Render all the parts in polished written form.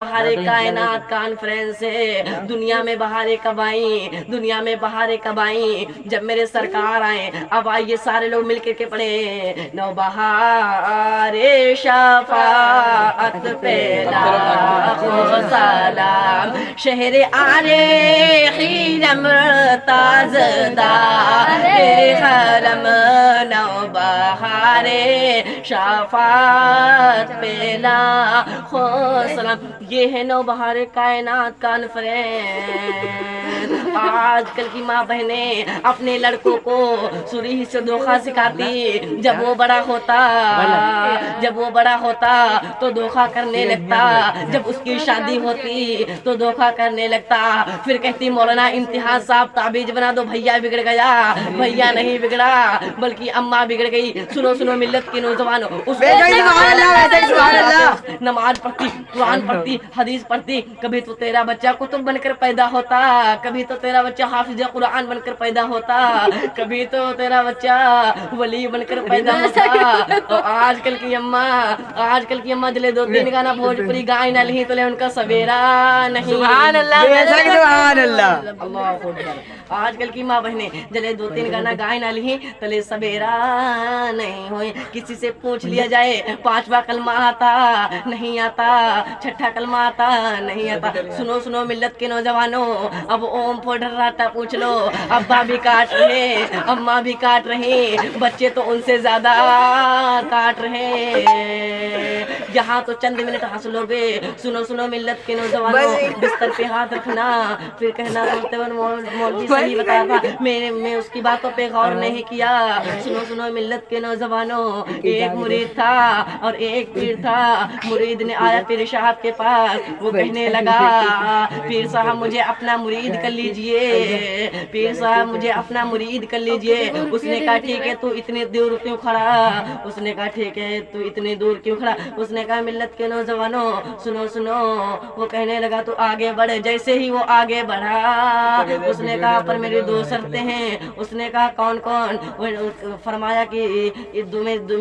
بہار کائنات کانفرنس ہے، دنیا میں بہاریں کب آئیں، دنیا میں بہاریں کب آئیں، جب میرے سرکار آئیں۔ اب آئیے سارے لوگ مل کے پڑھے، نو بہار شفاعت پہ لاکھوں سلام، شہر عارقین تازدار حرم، نو بہار شفاعت پہ لاکھوں سلام۔ یہ ہے نو بہار کائنات کانفرنس۔ آج کل کی ماں بہنیں اپنے لڑکوں کو سری سے دھوکا سکھاتی، جب وہ بڑا ہوتا تو دھوکا کرنے لگتا، جب اس کی شادی ہوتی تو دھوکا کرنے لگتا، پھر کہتی مولانا امتحان صاحب تعبیذ بنا دو، بھیا بگڑ گیا۔ بھیا نہیں بگڑا بلکہ اماں بگڑ گئی۔ سنو ملت کے نوجوانوں، نماز پڑھتی، قرآن پڑھتی، حدیث پڑھتی، کبھی تو تیرا بچہ کتب بن کر پیدا ہوتا، کبھی تو تیرا بچہ حافظ قرآن بن کر پیدا ہوتا، کبھی تو تیرا بچہ ولی بن کر پیدا ہوتا۔ اور آج کل کی اماں جلے دو تین گانا بھوجپوری گائے نہ لی تو لے ان کا سویرا نہیں۔ سبحان اللہ، سبحان اللہ۔ اللہ اکبر۔ آج کل کی ماں بہنیں جلے دو تین گانا گائے نہ لی تو لے سویرا نہیں ہوئے۔ کسی سے پوچھ لیا جائے پانچواں کلمہ آتا نہیں آتا، چھٹا کلمہ آتا نہیں آتا۔ سنو ملت کے نوجوانوں، اب اوم پوڈر راتا پوچھ لو، ابا بھی کاٹ رہے، اماں بھی کاٹ رہی، بچے تو ان سے زیادہ کاٹ رہے۔ یہاں تو چند منٹ ہنس لو گے۔ سنو ملت کے نوجوانوں، بستر پہ ہاتھ رکھنا، پھر کہنا مولوی صحیح بتایا تھا، میں اس کی باتوں پہ غور نہیں کیا۔ سنو ملت کے نوجوانوں، ایک مرید تھا اور ایک پیر تھا۔ مرید نے آیا پیر صاحب کے پاس، وہ کہنے لگا پیر صاحب مجھے اپنا مرید کر لیجئے، پیر صاحب مجھے اپنا مرید کر لیجئے۔ اس نے کہا ٹھیک ہے، تو اتنے دور کیوں کھڑا؟ اس نے کہا ٹھیک ہے، تو اتنے دور کیوں کھڑا؟ اس نے کہا ملت کے نوجوانوں سنو، وہ کہنے لگا تو آگے بڑھ۔ جیسے ہی وہ آگے بڑھا، اس نے کہا پر میری دو شرطیں ہیں۔ اس نے کہا کون؟ فرمایا کہ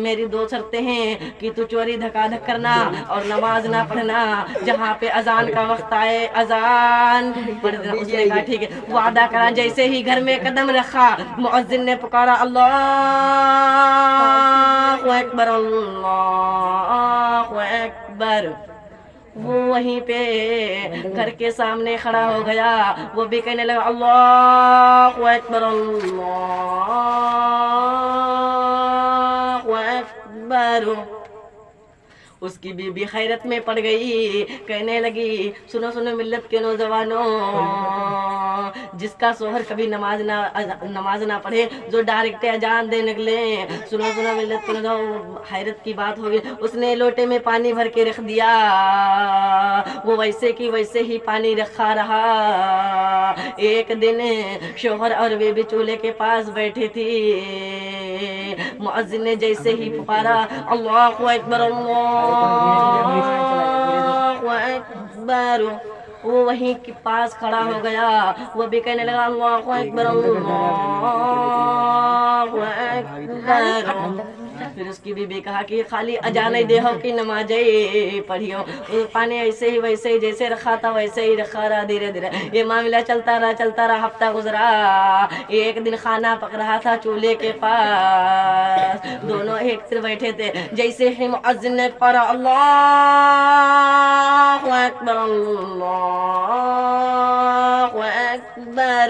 میری دو شرطیں ہیں کہ تو چوری دھکا دھک کرنا اور نماز نہ پڑھنا، جہاں پہ اذان کا وقت آئے اذان پڑھ دینا۔ اس نے کہا ٹھیک ہے، وعدہ کرا۔ جیسے ہی گھر میں قدم رکھا، مؤذن نے پکارا اللہ اکبر اللہ اکبر۔ وہ وہیں پہ گھر کے سامنے کھڑا ہو گیا، وہ بھی کہنے لگا اللہ اکبر اللہ اکبر۔ اس کی بیوی حیرت میں پڑ گئی، کہنے لگی سنو ملت کے نوجوانوں، جس کا شوہر کبھی نماز نہ پڑھے، جو ڈائریکٹ اذان دے نکلے۔ سنو ملت کے نوجوانوں، حیرت کی بات ہوگی۔ اس نے لوٹے میں پانی بھر کے رکھ دیا، وہ ویسے کی ویسے ہی پانی رکھا رہا۔ ایک دن شوہر اور بیوی چولہے کے پاس بیٹھی تھی، مؤذن نے جیسے ہی پکارا اللہ اکبر اللہ اکبر، وہ وہیں کے پاس کھڑا ہو گیا، وہ بھی کہنے لگا اللہ اکبر اللہ اکبر۔ پھر اس کی بیوی کہا کہ خالی اذان دے ہو کہ نماز پڑھیو۔ پانی ایسے ہی ویسے ہی جیسے رکھا تھا ویسے ہی رکھا رہا، دھیرے یہ معاملہ چلتا رہا، ہفتہ گزرا۔ ایک دن کھانا پک رہا تھا چولہے کے پاس، دونوں ایک طرف بیٹھے تھے۔ جیسے ہی مؤذن نے پڑھا اللہ اکبر اللہ اکبر،